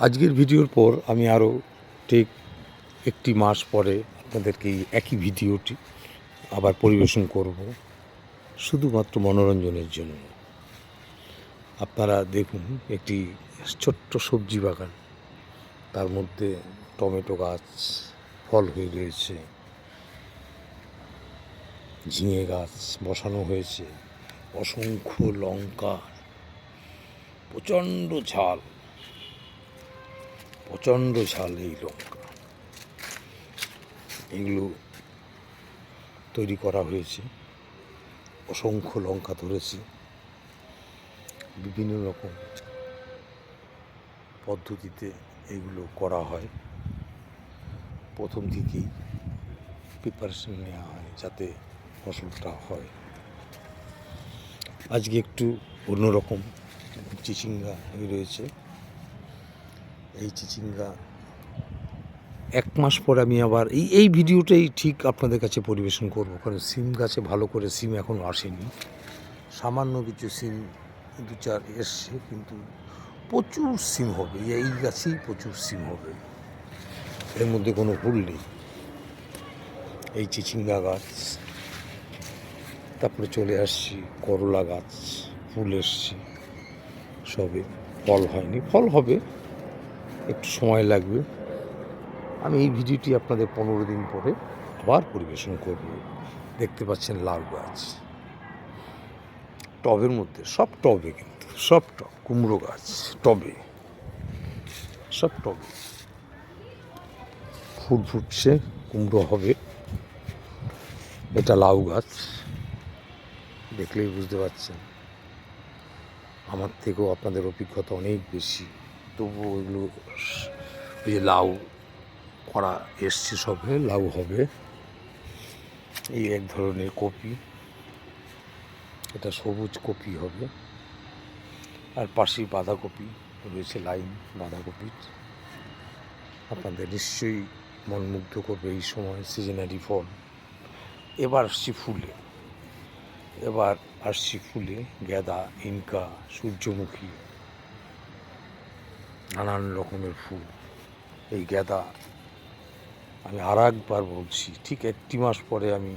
আজকের ভিডিওর পর আমি আরও ঠিক একটি মাস পরে আপনাদেরকে একই ভিডিওটি আবার পরিবেশন করব, শুধুমাত্র মনোরঞ্জনের জন্য। আপনারা দেখুন, একটি ছোট্ট সবজি বাগান, তার মধ্যে টমেটো গাছ ফল হয়ে রয়েছে, ঝিঙে গাছ বসানো হয়েছে, অসংখ্য লঙ্কা, প্রচণ্ড ঝাল এই লঙ্কা, এগুলো তৈরি করা হয়েছে। অসংখ্য লঙ্কা ধরেছে। বিভিন্ন রকম পদ্ধতিতে এগুলো করা হয়। প্রথম থেকেই প্রিপারেশন নেওয়া হয় যাতে ফসলটা হয়। আজকে একটু অন্যরকম চিচিঙ্গা রয়েছে। এই চিচিঙ্গা এক মাস পর আমি আবার এই ভিডিওটাই ঠিক আপনাদের কাছে পরিবেশন করব, কারণ সিম গাছে ভালো করে সিম এখনও আসেনি। সামান্য কিছু সিম দু চার এসছে, কিন্তু প্রচুর সিম হবে। এই গাছেই প্রচুর সিম হবে, এর মধ্যে কোনো ভুল নেই। এই চিচিঙ্গা গাছ, তারপরে চলে আসছি করলা গাছ, ফুল এসছে, সবে ফল হয়নি, ফল হবে, একটু সময় লাগবে। আমি এই ভিডিওটি আপনাদের 15 দিন পরে আবার পরিবেশন করব। দেখতে পাচ্ছেন লাউ গাছ, টবের মধ্যে, সব টবে, কিন্তু সব টব। কুমড়ো গাছ টবে, সব টবে ফুল ফুটছে, কুমড়ো হবে। এটা লাউ গাছ, দেখলেই বুঝতে পারছেন আমার থেকেও আপনাদের অভিজ্ঞতা অনেক বেশি। তবুও ওইগুলো, ওই যে লাউ করা এসছে, সবে লাউ হবে। এই এক ধরনের কপি, এটা সবুজ কপি হবে। আর পাশেই বাঁধাকপি রয়েছে, লাইন বাঁধাকপির। আপনাদের নিশ্চয়ই মনমুগ্ধ করবে এই সময় সিজনারি ফল। এবার আসছি ফুলে, গাঁদা, ইনকা, সূর্যমুখী, নানান রকমের ফুল। এই গাঁদা, আমি আর একবার বলছি, ঠিক একটি মাস পরে আমি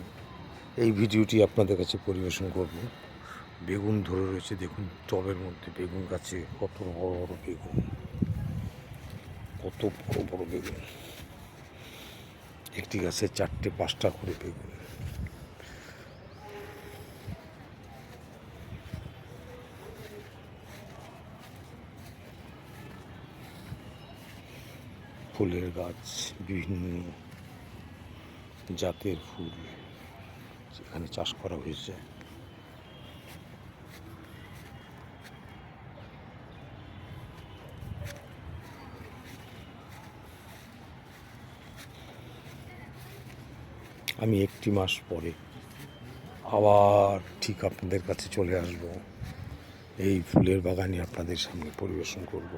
এই ভিডিওটি আপনাদের কাছে পরিবেশন করব। বেগুন ধরে রয়েছে, দেখুন টবের মধ্যে বেগুন গাছে কত বড় বড় বেগুন, কত বড় বড় বেগুন। একটি গাছে 4-5টা করে বেগুন। ফুলের গাছ, বিভিন্ন জাতের ফুল যেখানে চাষ করা হয়েছে। আমি একটি মাস পরে আবার ঠিক আপনাদের কাছে চলে আসব, এই ফুলের বাগানে আপনাদের সামনে পরিবেশন করব।